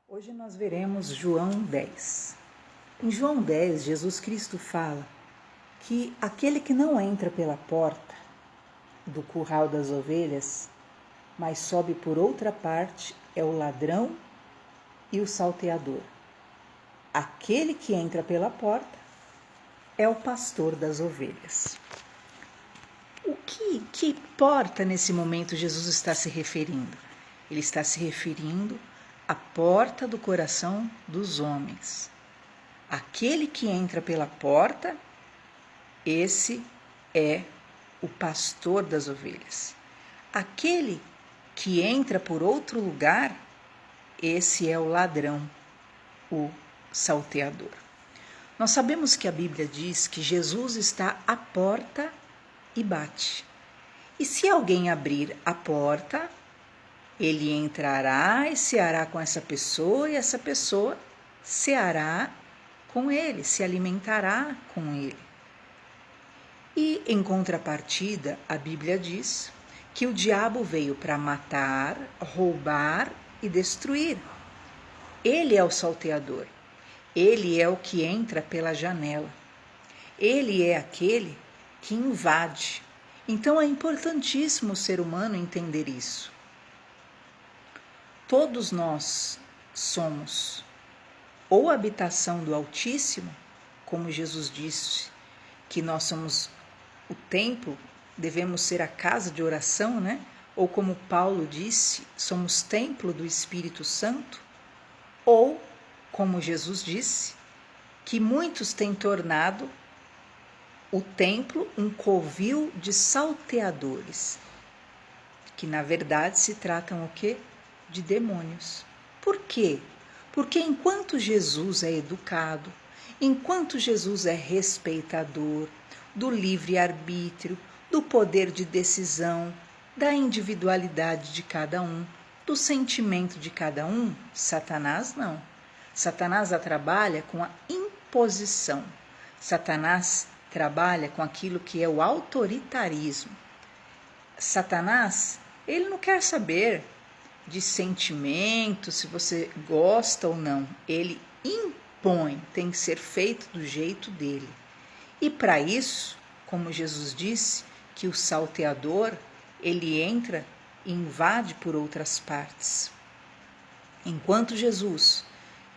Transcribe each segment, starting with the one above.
Hoje nós veremos João 10. Em João 10, Jesus Cristo fala que aquele que não entra pela porta do curral das ovelhas, mas sobe por outra parte, é o ladrão e o salteador. Aquele que entra pela porta é o pastor das ovelhas. Que porta nesse momento Jesus está se referindo? Ele está se referindo à porta do coração dos homens. Aquele que entra pela porta, esse é o pastor das ovelhas. Aquele que entra por outro lugar, esse é o ladrão, o salteador. Nós sabemos que a Bíblia diz que Jesus está à porta e bate. E se alguém abrir a porta, ele entrará e ceará com essa pessoa, e essa pessoa ceará com ele, se alimentará com ele. E em contrapartida, a Bíblia diz que o diabo veio para matar, roubar e destruir. Ele é o salteador. Ele é o que entra pela janela. Ele é aquele que invade. Então é importantíssimo o ser humano entender isso. Todos nós somos ou habitação do Altíssimo, como Jesus disse, que nós somos o templo, devemos ser a casa de oração, né? Ou como Paulo disse, somos templo do Espírito Santo, ou, como Jesus disse, que muitos têm tornado o templo um covil de salteadores, que na verdade se tratam o quê? De demônios. Por quê? Porque enquanto Jesus é educado, enquanto Jesus é respeitador do livre-arbítrio, do poder de decisão, da individualidade de cada um, do sentimento de cada um, Satanás não. Satanás trabalha com a imposição. Satanás trabalha com aquilo que é o autoritarismo. Satanás, ele não quer saber de sentimento, se você gosta ou não. Ele impõe, tem que ser feito do jeito dele. E para isso, como Jesus disse, que o salteador, ele entra e invade por outras partes. Enquanto Jesus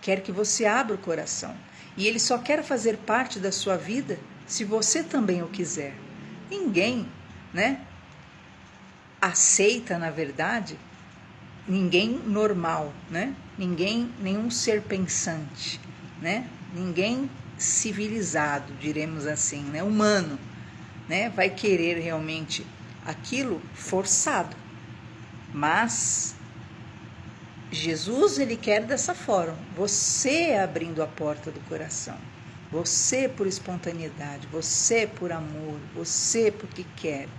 quer que você abra o coração, e ele só quer fazer parte da sua vida se você também o quiser. Ninguém, aceita, na verdade, ninguém normal, nenhum ser pensante, ninguém civilizado, diremos assim, humano, vai querer realmente aquilo forçado. Mas Jesus, ele quer dessa forma, você abrindo a porta do coração, você por espontaneidade, você por amor, você porque quer.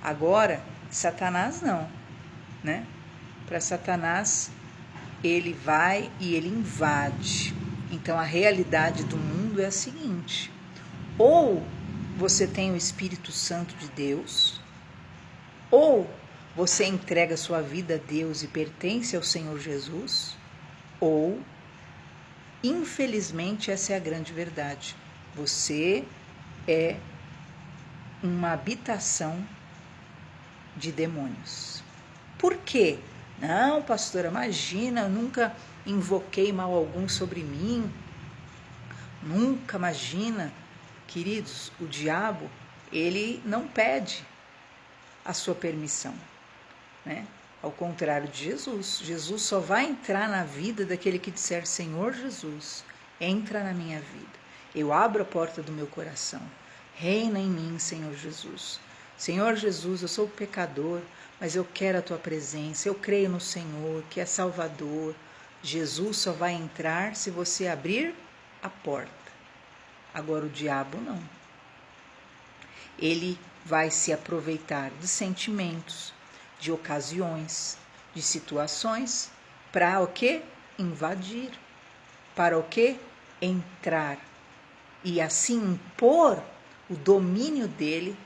Agora, Satanás não, Para Satanás, ele vai e ele invade. Então, a realidade do mundo é a seguinte: ou você tem o Espírito Santo de Deus, ou você entrega sua vida a Deus e pertence ao Senhor Jesus, ou, infelizmente, essa é a grande verdade, você é uma habitação de demônios. Por quê? Não, pastora, imagina, eu nunca invoquei mal algum sobre mim. Nunca, imagina. Queridos, o diabo, ele não pede a sua permissão, Ao contrário de Jesus. Jesus só vai entrar na vida daquele que disser: Senhor Jesus, entra na minha vida. Eu abro a porta do meu coração. Reina em mim, Senhor Jesus. Senhor Jesus, eu sou pecador, mas eu quero a tua presença, eu creio no Senhor, que é Salvador. Jesus só vai entrar se você abrir a porta. Agora o diabo não. Ele vai se aproveitar de sentimentos, de ocasiões, de situações, para o quê? Invadir. Para o quê? Entrar. E assim impor o domínio dele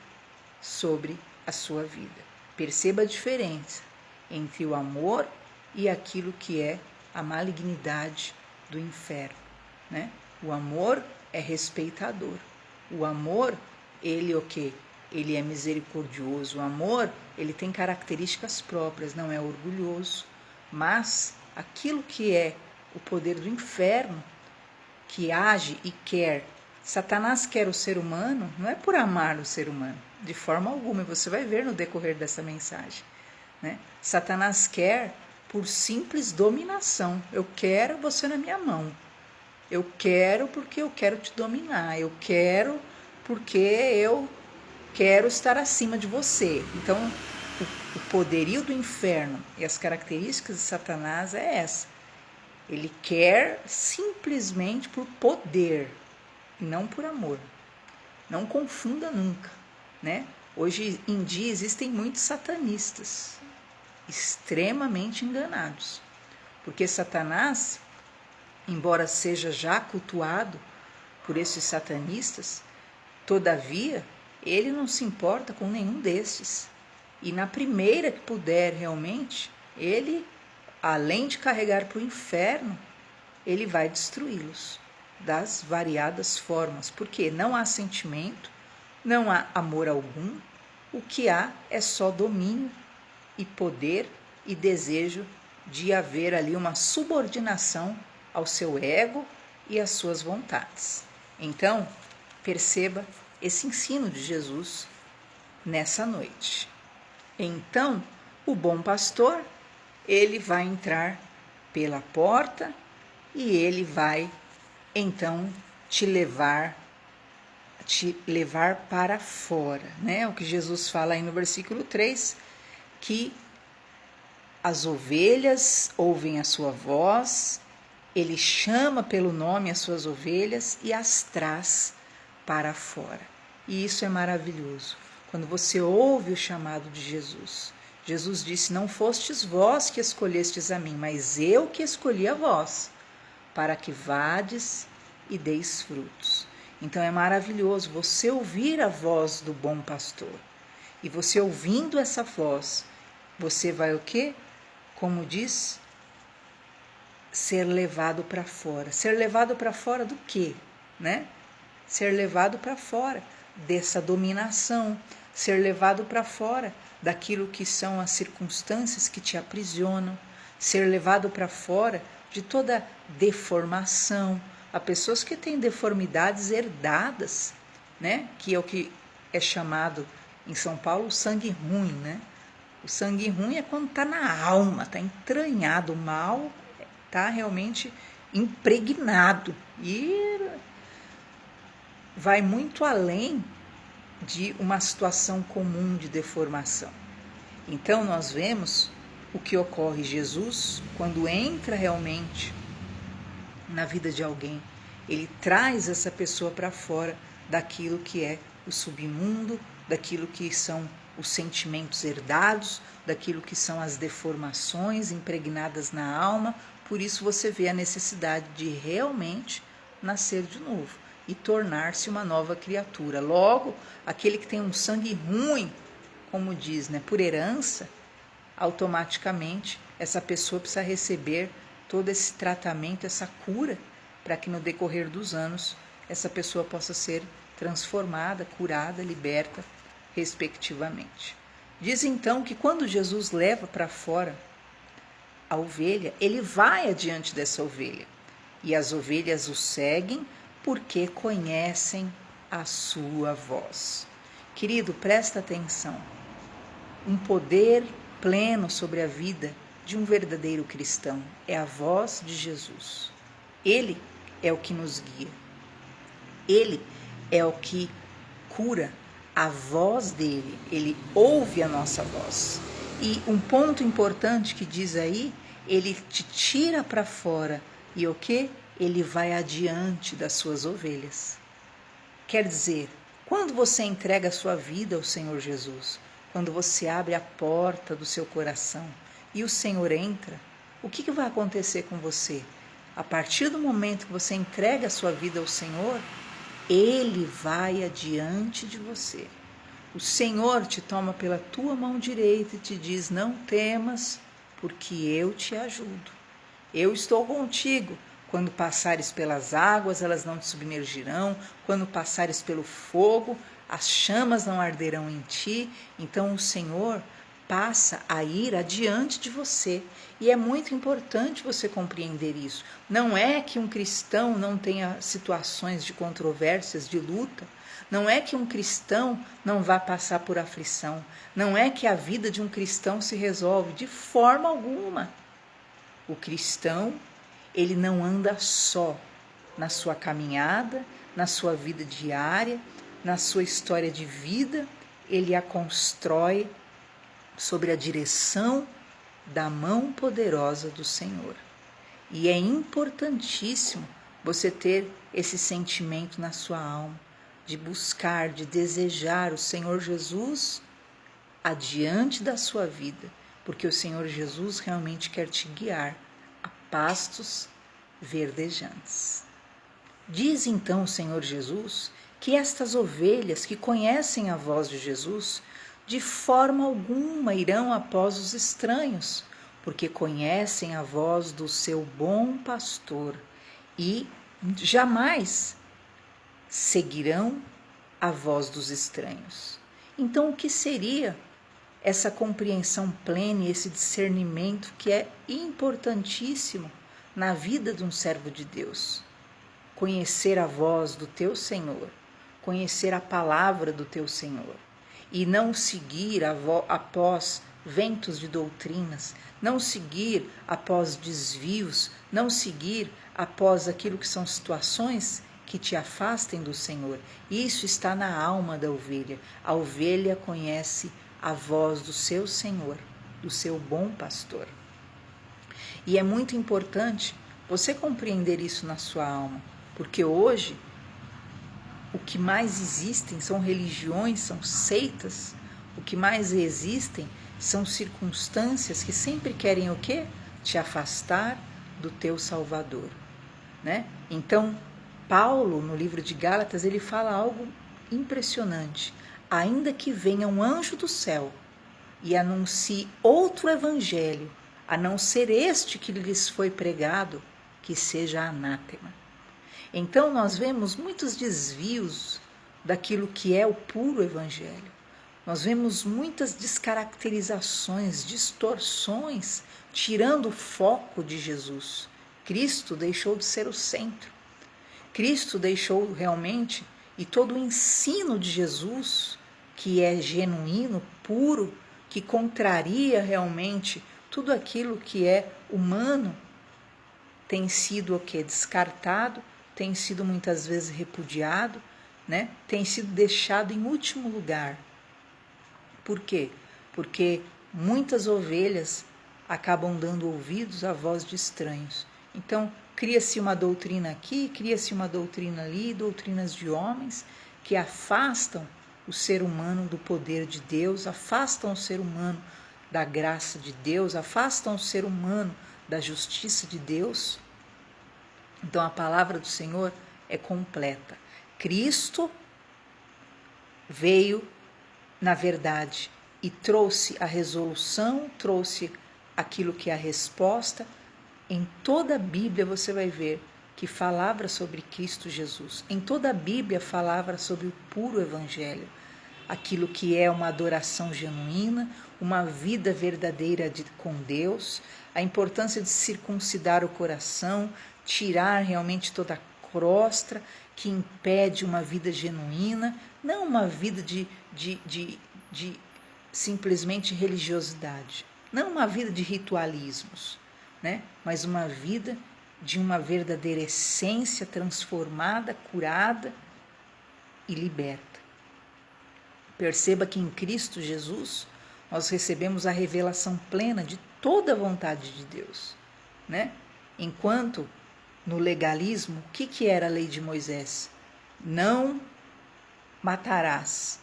sobre a sua vida. Perceba a diferença entre o amor e aquilo que é a malignidade do inferno, né? O amor é respeitador. O amor, ele o quê? Ele é misericordioso. O amor, ele tem características próprias, não é orgulhoso. Mas aquilo que é o poder do inferno, que age e quer, Satanás quer o ser humano, não é por amar o ser humano, de forma alguma, e você vai ver no decorrer dessa mensagem, né? Satanás quer por simples dominação. Eu quero você na minha mão. Eu quero porque eu quero te dominar. Eu quero porque eu quero estar acima de você. Então, o poderio do inferno e as características de Satanás é essa. Ele quer simplesmente por poder e não por amor. Não confunda nunca, né? Hoje em dia existem muitos satanistas extremamente enganados, porque Satanás, embora seja já cultuado por esses satanistas, todavia ele não se importa com nenhum destes. E na primeira que puder realmente, ele, além de carregar para o inferno, ele vai destruí-los das variadas formas, porque não há sentimento, não há amor algum, o que há é só domínio e poder e desejo de haver ali uma subordinação ao seu ego e às suas vontades. Então, perceba esse ensino de Jesus nessa noite. Então, o bom pastor, ele vai entrar pela porta e ele vai, então, te levar para fora, né? O que Jesus fala aí no versículo 3, que as ovelhas ouvem a sua voz, ele chama pelo nome as suas ovelhas e as traz para fora. E isso é maravilhoso. Quando você ouve o chamado de Jesus, Jesus disse: não fostes vós que escolhestes a mim, mas eu que escolhi a vós, para que vades e deis frutos. Então é maravilhoso você ouvir a voz do bom pastor. E você ouvindo essa voz, você vai o quê? Como diz, ser levado para fora. Ser levado para fora do quê? Né? Ser levado para fora dessa dominação. Ser levado para fora daquilo que são as circunstâncias que te aprisionam. Ser levado para fora de toda deformação. Há pessoas que têm deformidades herdadas, né? Que é o que é chamado em São Paulo o sangue ruim, né? O sangue ruim é quando está na alma, está entranhado, o mal está realmente impregnado e vai muito além de uma situação comum de deformação. Então nós vemos o que ocorre. Jesus, quando entra realmente na vida de alguém, ele traz essa pessoa para fora daquilo que é o submundo, daquilo que são os sentimentos herdados, daquilo que são as deformações impregnadas na alma. Por isso você vê a necessidade de realmente nascer de novo e tornar-se uma nova criatura. Logo, aquele que tem um sangue ruim, como diz, né, por herança, automaticamente essa pessoa precisa receber todo esse tratamento, essa cura, para que no decorrer dos anos essa pessoa possa ser transformada, curada, liberta, respectivamente. Diz então que quando Jesus leva para fora a ovelha, ele vai adiante dessa ovelha, e as ovelhas o seguem porque conhecem a sua voz. Querido, presta atenção. Um poder pleno sobre a vida de um verdadeiro cristão é a voz de Jesus. Ele é o que nos guia. Ele é o que cura. A voz dele, ele ouve a nossa voz. E um ponto importante que diz aí, ele te tira para fora e o que? Ele vai adiante das suas ovelhas. Quer dizer, quando você entrega a sua vida ao Senhor Jesus, quando você abre a porta do seu coração e o Senhor entra, o que vai acontecer com você? A partir do momento que você entrega a sua vida ao Senhor, Ele vai adiante de você. O Senhor te toma pela tua mão direita e te diz: não temas, porque eu te ajudo. Eu estou contigo. Quando passares pelas águas, elas não te submergirão. Quando passares pelo fogo, as chamas não arderão em ti. Então o Senhor passa a ir adiante de você. E é muito importante você compreender isso. Não é que um cristão não tenha situações de controvérsias, de luta. Não é que um cristão não vá passar por aflição. Não é que a vida de um cristão se resolve de forma alguma. O cristão, ele não anda só na sua caminhada, na sua vida diária, na sua história de vida, ele a constrói sobre a direção da mão poderosa do Senhor. E é importantíssimo você ter esse sentimento na sua alma, de buscar, de desejar o Senhor Jesus adiante da sua vida, porque o Senhor Jesus realmente quer te guiar a pastos verdejantes. Diz então o Senhor Jesus que estas ovelhas que conhecem a voz de Jesus, de forma alguma irão após os estranhos, porque conhecem a voz do seu bom pastor e jamais seguirão a voz dos estranhos. Então, o que seria essa compreensão plena e esse discernimento que é importantíssimo na vida de um servo de Deus? Conhecer a voz do teu Senhor, conhecer a palavra do teu Senhor e não seguir após ventos de doutrinas, não seguir após desvios, não seguir após aquilo que são situações que te afastem do Senhor. Isso está na alma da ovelha. A ovelha conhece a voz do seu Senhor, do seu bom pastor. E é muito importante você compreender isso na sua alma, porque hoje o que mais existem são religiões, são seitas, o que mais existem são circunstâncias que sempre querem o quê? Te afastar do teu Salvador, né? Então, Paulo, no livro de Gálatas, ele fala algo impressionante. Ainda que venha um anjo do céu e anuncie outro evangelho, a não ser este que lhes foi pregado, que seja anátema. Então nós vemos muitos desvios daquilo que é o puro evangelho. Nós vemos muitas descaracterizações, distorções, tirando o foco de Jesus. Cristo deixou de ser o centro. Cristo deixou realmente, e todo o ensino de Jesus, que é genuíno, puro, que contraria realmente tudo aquilo que é humano, tem sido o quê? Descartado, tem sido muitas vezes repudiado, né? Tem sido deixado em último lugar. Por quê? Porque muitas ovelhas acabam dando ouvidos à voz de estranhos. Então, cria-se uma doutrina aqui, cria-se uma doutrina ali, doutrinas de homens que afastam o ser humano do poder de Deus, afastam o ser humano da graça de Deus, afastam o ser humano da justiça de Deus. Então a palavra do Senhor é completa. Cristo veio, na verdade, e trouxe a resolução, trouxe aquilo que é a resposta. Em toda a Bíblia você vai ver que falava sobre Cristo Jesus. Em toda a Bíblia falava sobre o puro evangelho, aquilo que é uma adoração genuína, uma vida verdadeira com Deus, a importância de circuncidar o coração, tirar realmente toda a crosta que impede uma vida genuína, não uma vida de simplesmente religiosidade, não uma vida de ritualismos, né? Mas uma vida de uma verdadeira essência transformada, curada e liberta. Perceba que em Cristo Jesus nós recebemos a revelação plena de toda a vontade de Deus, né? Enquanto no legalismo, o que era a lei de Moisés? Não matarás.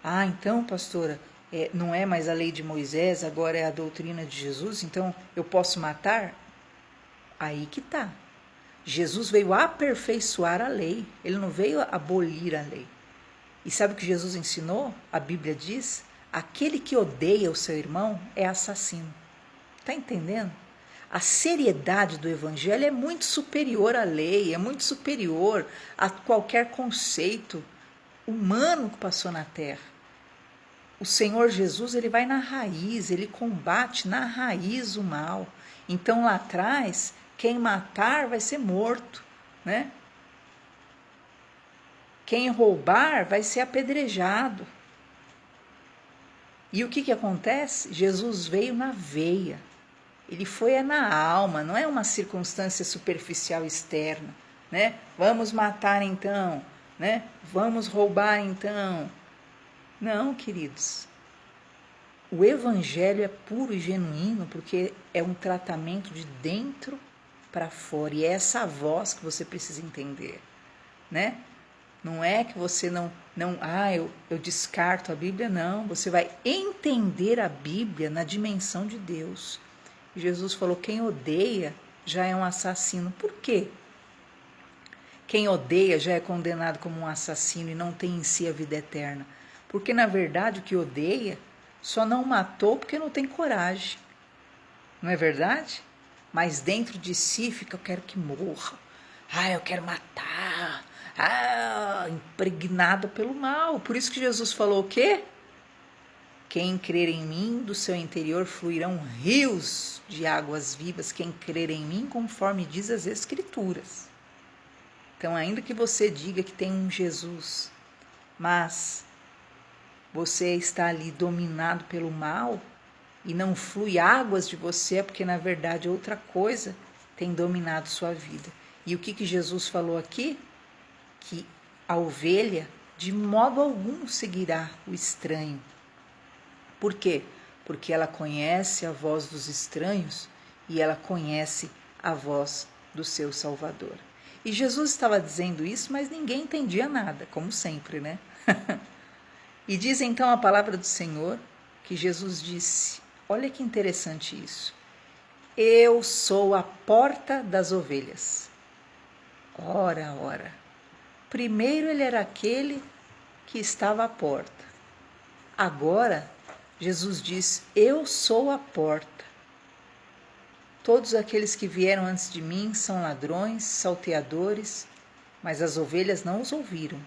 Ah, então, pastora, não é mais a lei de Moisés, agora é a doutrina de Jesus, então eu posso matar? Aí que tá. Jesus veio aperfeiçoar a lei, ele não veio abolir a lei. E sabe o que Jesus ensinou? A Bíblia diz: aquele que odeia o seu irmão é assassino. Está entendendo? A seriedade do Evangelho é muito superior à lei, é muito superior a qualquer conceito humano que passou na Terra. O Senhor Jesus, ele vai na raiz, ele combate na raiz o mal. Então lá atrás, quem matar vai ser morto, né? Quem roubar vai ser apedrejado. E o que acontece? Jesus veio na veia. Ele foi na alma, não é uma circunstância superficial externa, né? Vamos matar então, né? Vamos roubar então. Não, queridos. O evangelho é puro e genuíno porque é um tratamento de dentro para fora. E é essa voz que você precisa entender, né? Não é que você eu descarto a Bíblia, não. Você vai entender a Bíblia na dimensão de Deus. Jesus falou, quem odeia já é um assassino. Por quê? Quem odeia já é condenado como um assassino e não tem em si a vida eterna. Porque, na verdade, o que odeia só não matou porque não tem coragem. Não é verdade? Mas dentro de si fica, eu quero que morra. Eu quero matar. Impregnado pelo mal. Por isso que Jesus falou o quê? Quem crer em mim, do seu interior fluirão rios de águas vivas. Quem crer em mim, conforme diz as Escrituras. Então, ainda que você diga que tem um Jesus, mas você está ali dominado pelo mal e não flui águas de você, é porque, na verdade, outra coisa tem dominado sua vida. E o que Jesus falou aqui? Que a ovelha, de modo algum, seguirá o estranho. Por quê? Porque ela conhece a voz dos estranhos e ela conhece a voz do seu Salvador. E Jesus estava dizendo isso, mas ninguém entendia nada, como sempre, né? E diz então a palavra do Senhor que Jesus disse, olha que interessante isso, eu sou a porta das ovelhas. Ora, ora, primeiro ele era aquele que estava à porta, agora Jesus diz, eu sou a porta. Todos aqueles que vieram antes de mim são ladrões, salteadores, mas as ovelhas não os ouviram.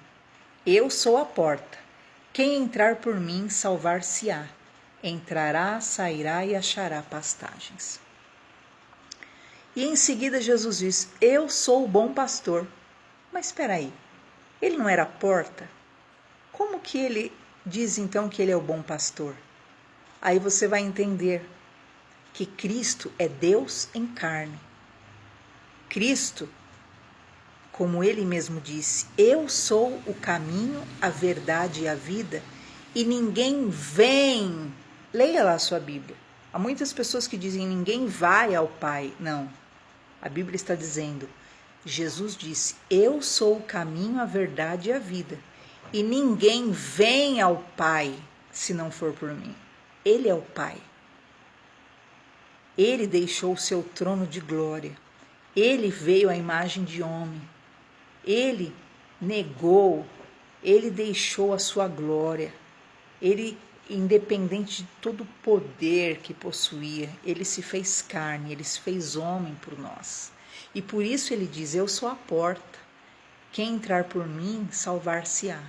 Eu sou a porta. Quem entrar por mim salvar-se-á. Entrará, sairá e achará pastagens. E em seguida Jesus diz, eu sou o bom pastor. Mas espera aí, ele não era a porta? Como que ele diz então que ele é o bom pastor? Aí você vai entender que Cristo é Deus em carne. Cristo, como ele mesmo disse, eu sou o caminho, a verdade e a vida, e ninguém vem. Leia lá a sua Bíblia. Há muitas pessoas que dizem ninguém vai ao Pai. Não. A Bíblia está dizendo, Jesus disse, eu sou o caminho, a verdade e a vida, e ninguém vem ao Pai se não for por mim. Ele é o Pai. Ele deixou o seu trono de glória. Ele veio à imagem de homem. Ele negou, ele deixou a sua glória. Ele, independente de todo o poder que possuía, ele se fez carne, ele se fez homem por nós. E por isso ele diz, eu sou a porta. Quem entrar por mim, salvar-se-á.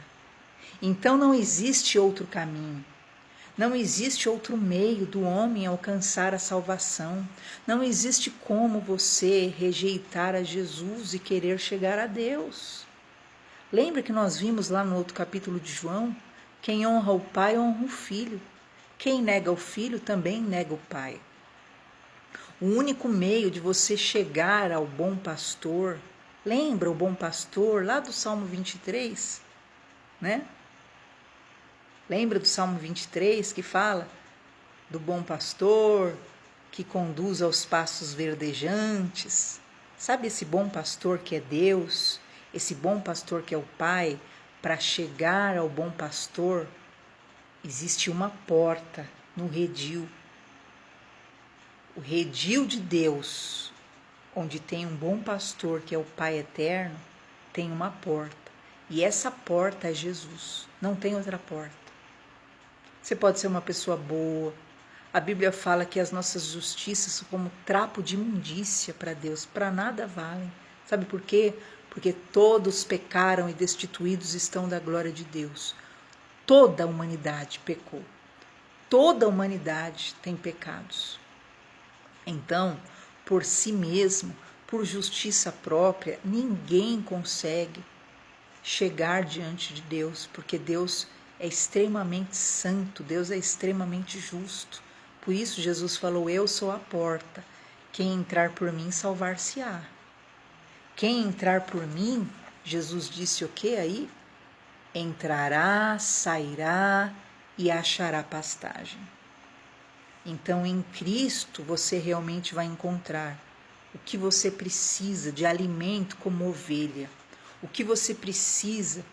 Então não existe outro caminho. Não existe outro meio do homem alcançar a salvação. Não existe como você rejeitar a Jesus e querer chegar a Deus. Lembra que nós vimos lá no outro capítulo de João? Quem honra o Pai, honra o Filho. Quem nega o Filho, também nega o Pai. O único meio de você chegar ao bom pastor, lembra o bom pastor lá do Salmo 23, né? Lembra do Salmo 23 que fala do bom pastor que conduz aos pastos verdejantes? Sabe esse bom pastor que é Deus, esse bom pastor que é o Pai? Para chegar ao bom pastor, existe uma porta no redil. O redil de Deus, onde tem um bom pastor que é o Pai eterno, tem uma porta. E essa porta é Jesus, não tem outra porta. Você pode ser uma pessoa boa, A Bíblia fala que as nossas justiças são como trapo de imundícia para Deus, para nada valem. Sabe por quê? Porque todos pecaram e destituídos estão da glória de Deus. Toda a humanidade pecou. Toda a humanidade tem pecados. Então, por si mesmo, por justiça própria, ninguém consegue chegar diante de Deus, porque Deus é extremamente santo, Deus é extremamente justo. Por isso Jesus falou: eu sou a porta, quem entrar por mim salvar-se-á. Quem entrar por mim, Jesus disse o que aí? Entrará, sairá e achará pastagem. Então, em Cristo, você realmente vai encontrar o que você precisa de alimento como ovelha, o que você precisa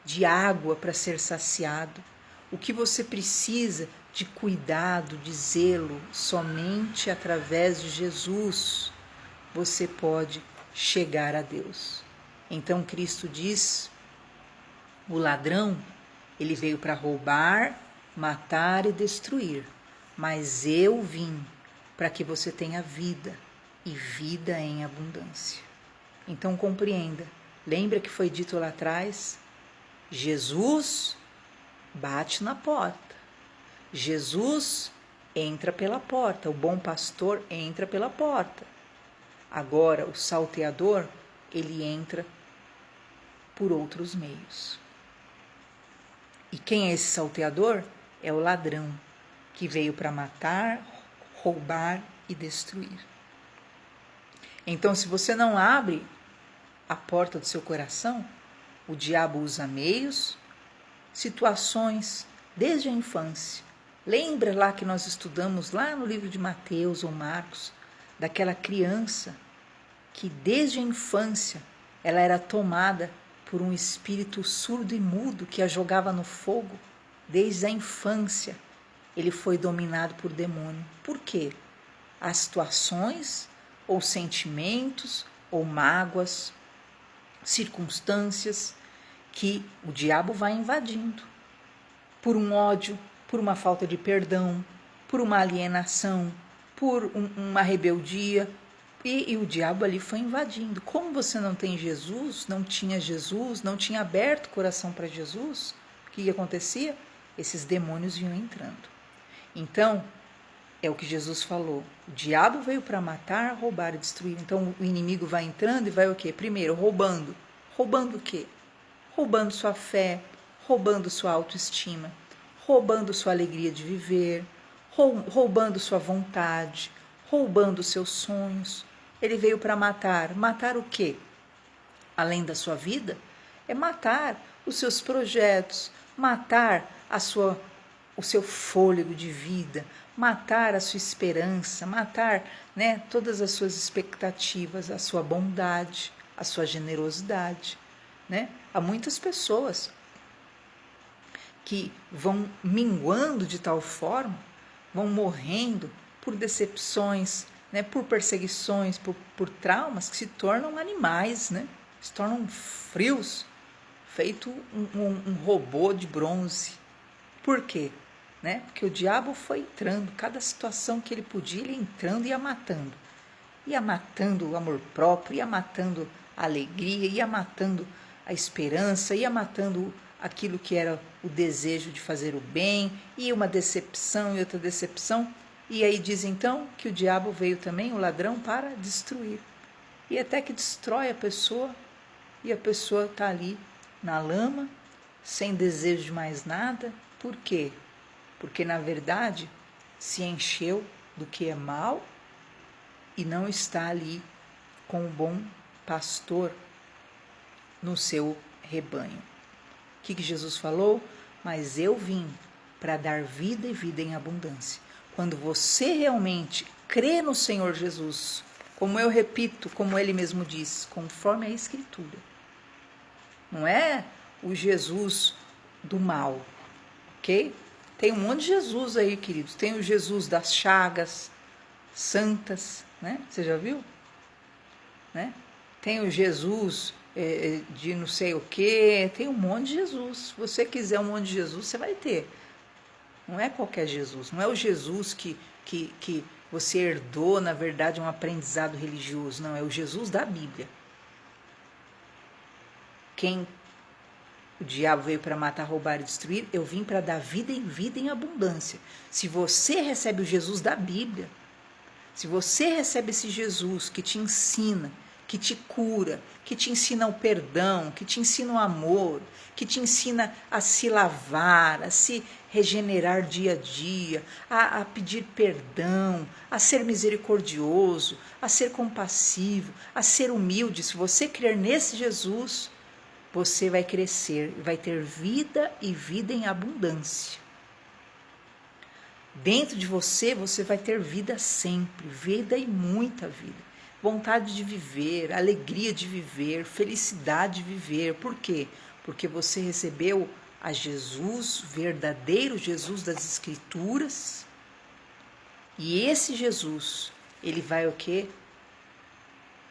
de água para ser saciado, o que você precisa de cuidado, de zelo. Somente através de Jesus você pode chegar a Deus. Então Cristo diz: o ladrão, ele veio para roubar, matar e destruir, mas eu vim para que você tenha vida e vida em abundância. Então compreenda, lembra que foi dito lá atrás? Jesus bate na porta, Jesus entra pela porta, o bom pastor entra pela porta. Agora o salteador, ele entra por outros meios. E quem é esse salteador? É o ladrão, que veio para matar, roubar e destruir. Então, se você não abre a porta do seu coração, o diabo usa meios, situações, desde a infância. Lembra lá que nós estudamos lá no livro de Mateus ou Marcos, daquela criança que desde a infância ela era tomada por um espírito surdo e mudo que a jogava no fogo. Desde a infância ele foi dominado por demônio. Por quê? As situações ou sentimentos ou mágoas, circunstâncias que o diabo vai invadindo, por um ódio, por uma falta de perdão, por uma alienação, por uma rebeldia, e o diabo ali foi invadindo. Como você não tem Jesus, não tinha aberto o coração para Jesus, o que acontecia? Esses demônios iam entrando. Então, é o que Jesus falou: o diabo veio para matar, roubar e destruir. Então o inimigo vai entrando e vai o quê? Primeiro, roubando. Roubando o quê? Roubando sua fé, roubando sua autoestima, roubando sua alegria de viver, roubando sua vontade, roubando seus sonhos. Ele veio para matar. Matar o quê? Além da sua vida, é matar os seus projetos, matar o seu fôlego de vida, matar a sua esperança, matar, todas as suas expectativas, a sua bondade, a sua generosidade. Há muitas pessoas que vão minguando de tal forma, vão morrendo por decepções, por perseguições, por traumas, que se tornam animais, se tornam frios, feito um robô de bronze. Por quê? Porque o diabo foi entrando, cada situação que ele podia, ele entrando e ia matando. Ia matando o amor próprio, ia matando a alegria, ia matando a esperança, ia matando aquilo que era o desejo de fazer o bem, e uma decepção e outra decepção. E aí diz então que o diabo veio também, o ladrão, para destruir. E até que destrói a pessoa, e a pessoa está ali na lama, sem desejo de mais nada. Por quê? Porque, na verdade, se encheu do que é mal e não está ali com o bom pastor no seu rebanho. O que Jesus falou? Mas eu vim para dar vida e vida em abundância. Quando você realmente crê no Senhor Jesus, como eu repito, como ele mesmo diz, conforme a Escritura, não é o Jesus do mal, ok? Tem um monte de Jesus aí, queridos. Tem o Jesus das chagas santas, Você já viu? Tem o Jesus de não sei o quê. Tem um monte de Jesus. Se você quiser um monte de Jesus, você vai ter. Não é qualquer Jesus, não é o Jesus que você herdou, na verdade, um aprendizado religioso. Não, é o Jesus da Bíblia. O diabo veio para matar, roubar e destruir, eu vim para dar vida e vida em abundância. Se você recebe o Jesus da Bíblia, se você recebe esse Jesus que te ensina, que te cura, que te ensina o perdão, que te ensina o amor, que te ensina a se lavar, a se regenerar dia a dia, a pedir perdão, a ser misericordioso, a ser compassivo, a ser humilde, se você crer nesse Jesus, você vai crescer, vai ter vida e vida em abundância. Dentro de você, você vai ter vida sempre, vida e muita vida. Vontade de viver, alegria de viver, felicidade de viver. Por quê? Porque você recebeu a Jesus, verdadeiro Jesus das Escrituras. E esse Jesus, ele vai o quê?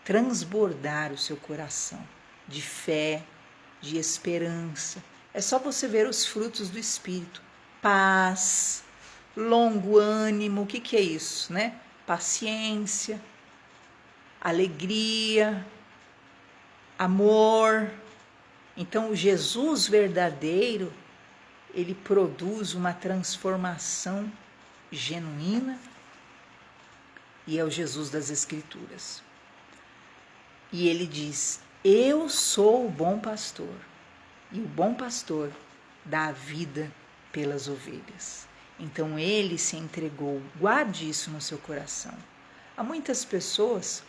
Transbordar o seu coração de fé, de esperança. É só você ver os frutos do Espírito. Paz, longo ânimo, o que é isso, né? Paciência, alegria, amor. Então, o Jesus verdadeiro, ele produz uma transformação genuína e é o Jesus das Escrituras. E ele diz: eu sou o bom pastor, e o bom pastor dá a vida pelas ovelhas. Então ele se entregou, guarde isso no seu coração. Há muitas pessoas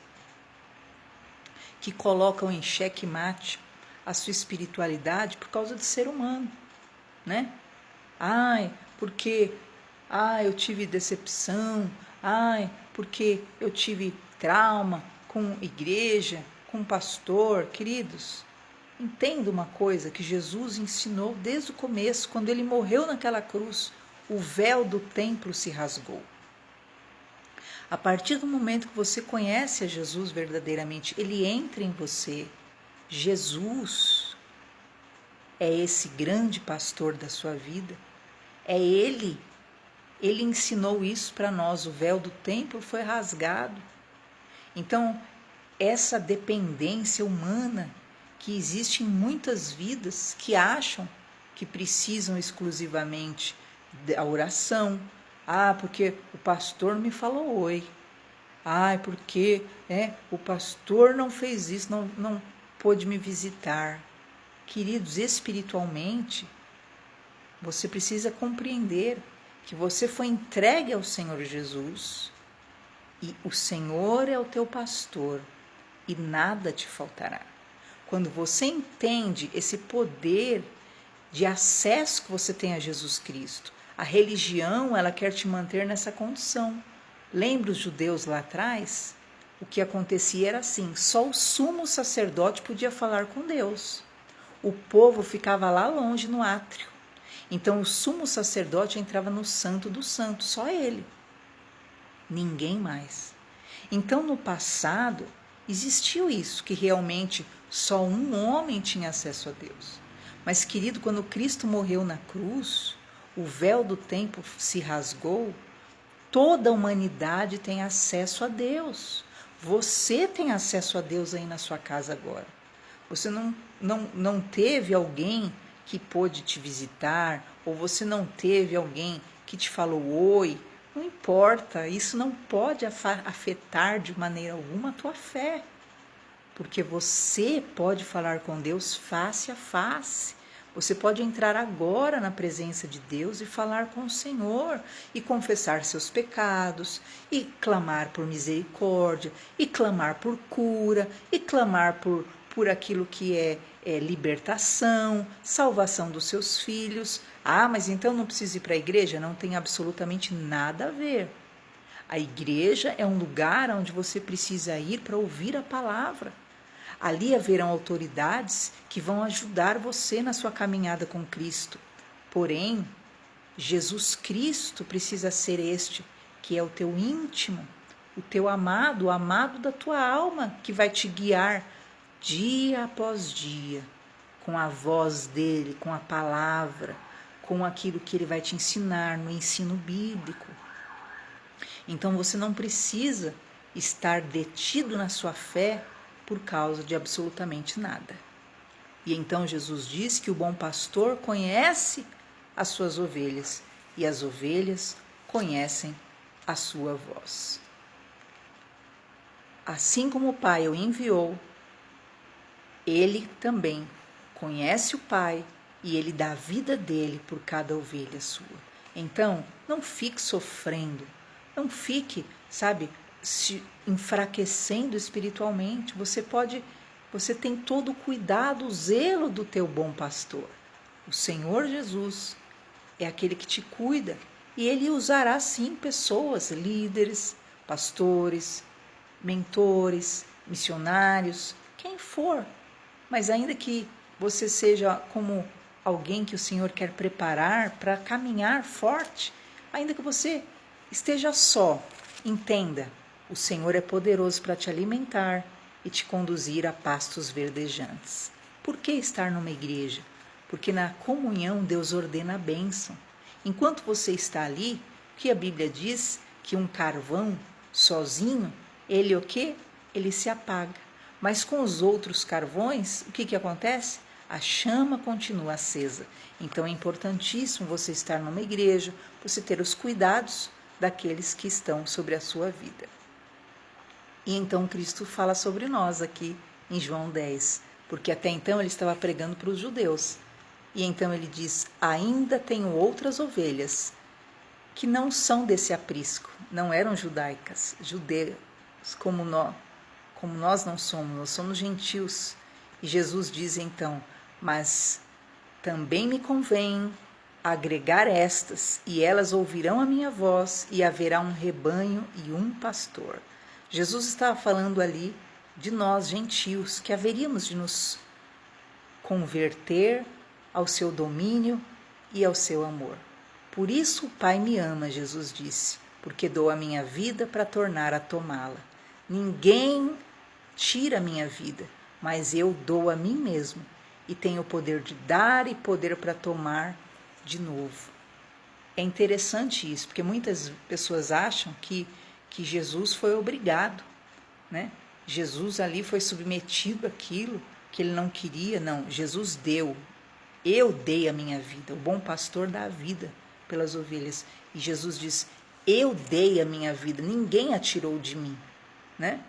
que colocam em xeque-mate a sua espiritualidade por causa de ser humano, né? Porque eu tive decepção, porque eu tive trauma com igreja, com pastor. Queridos, entenda uma coisa que Jesus ensinou desde o começo, quando ele morreu naquela cruz, o véu do templo se rasgou. A partir do momento que você conhece a Jesus verdadeiramente, ele entra em você. Jesus é esse grande pastor da sua vida. É ele ensinou isso para nós. O véu do templo foi rasgado. Então, essa dependência humana que existe em muitas vidas que acham que precisam exclusivamente da oração. Porque o pastor me falou oi. Porque o pastor não fez isso, não pôde me visitar. Queridos, espiritualmente, você precisa compreender que você foi entregue ao Senhor Jesus e o Senhor é o teu pastor e nada te faltará. Quando você entende esse poder de acesso que você tem a Jesus Cristo, a religião, ela quer te manter nessa condição. Lembra os judeus lá atrás? O que acontecia era assim, só o sumo sacerdote podia falar com Deus. O povo ficava lá longe no átrio. Então o sumo sacerdote entrava no santo dos santos, só ele. Ninguém mais. Então no passado existiu isso, que realmente só um homem tinha acesso a Deus. Mas querido, quando Cristo morreu na cruz, o véu do templo se rasgou, toda a humanidade tem acesso a Deus. Você tem acesso a Deus aí na sua casa agora. Você não teve alguém que pôde te visitar, ou você não teve alguém que te falou oi. Não importa, isso não pode afetar de maneira alguma a tua fé. Porque você pode falar com Deus face a face. Você pode entrar agora na presença de Deus e falar com o Senhor e confessar seus pecados e clamar por misericórdia e clamar por cura e clamar por aquilo que é libertação, salvação dos seus filhos. Mas então não precisa ir para a igreja? Não tem absolutamente nada a ver. A igreja é um lugar onde você precisa ir para ouvir a palavra. Ali haverão autoridades que vão ajudar você na sua caminhada com Cristo. Porém, Jesus Cristo precisa ser este, que é o teu íntimo, o teu amado, o amado da tua alma, que vai te guiar dia após dia, com a voz dele, com a palavra, com aquilo que ele vai te ensinar no ensino bíblico. Então você não precisa estar detido na sua fé por causa de absolutamente nada. E então Jesus diz que o bom pastor conhece as suas ovelhas e as ovelhas conhecem a sua voz. Assim como o Pai o enviou, ele também conhece o Pai e ele dá a vida dele por cada ovelha sua. Então, não fique sofrendo, não fique, se enfraquecendo espiritualmente. Você tem todo o cuidado, o zelo do teu bom pastor. O Senhor Jesus é aquele que te cuida e ele usará sim pessoas, líderes, pastores, mentores, missionários, quem for. Mas ainda que você seja como alguém que o Senhor quer preparar para caminhar forte, ainda que você esteja só, entenda, o Senhor é poderoso para te alimentar e te conduzir a pastos verdejantes. Por que estar numa igreja? Porque na comunhão Deus ordena a bênção. Enquanto você está ali, o que a Bíblia diz? Que um carvão sozinho, ele o quê? Ele se apaga. Mas com os outros carvões, o que acontece? A chama continua acesa. Então é importantíssimo você estar numa igreja, você ter os cuidados daqueles que estão sobre a sua vida. E então Cristo fala sobre nós aqui em João 10, porque até então ele estava pregando para os judeus. E então ele diz, ainda tenho outras ovelhas que não são desse aprisco, não eram judaicas, judeus como nós não somos, nós somos gentios. E Jesus diz então, mas também me convém agregar estas, e elas ouvirão a minha voz, e haverá um rebanho e um pastor. Jesus estava falando ali de nós, gentios, que haveríamos de nos converter ao seu domínio e ao seu amor. Por isso o Pai me ama, Jesus disse, porque dou a minha vida para tornar a tomá-la. Ninguém tira a minha vida, mas eu dou a mim mesmo, e tenho o poder de dar e poder para tomar de novo. É interessante isso, porque muitas pessoas acham que Jesus foi obrigado, né? Jesus ali foi submetido àquilo que ele não queria. Não, Jesus deu. Eu dei a minha vida. O bom pastor dá a vida pelas ovelhas. E Jesus diz, eu dei a minha vida, ninguém a tirou de mim, né?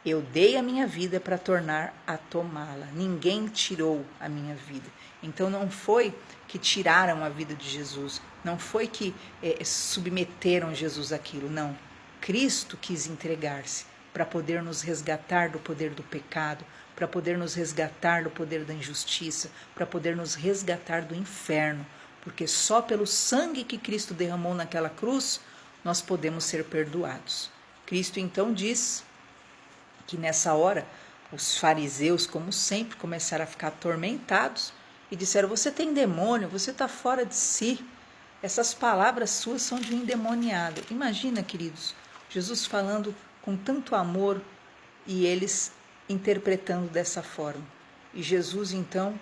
Eu dei a minha vida para tornar a tomá-la. Ninguém tirou a minha vida. Então não foi que tiraram a vida de Jesus, não foi que submeteram Jesus àquilo, não. Cristo quis entregar-se para poder nos resgatar do poder do pecado, para poder nos resgatar do poder da injustiça, para poder nos resgatar do inferno, porque só pelo sangue que Cristo derramou naquela cruz nós podemos ser perdoados. Cristo então diz que nessa hora os fariseus, como sempre, começaram a ficar atormentados e disseram, você tem demônio, você está fora de si, essas palavras suas são de um endemoniado. Imagina, queridos, Jesus falando com tanto amor e eles interpretando dessa forma. E Jesus então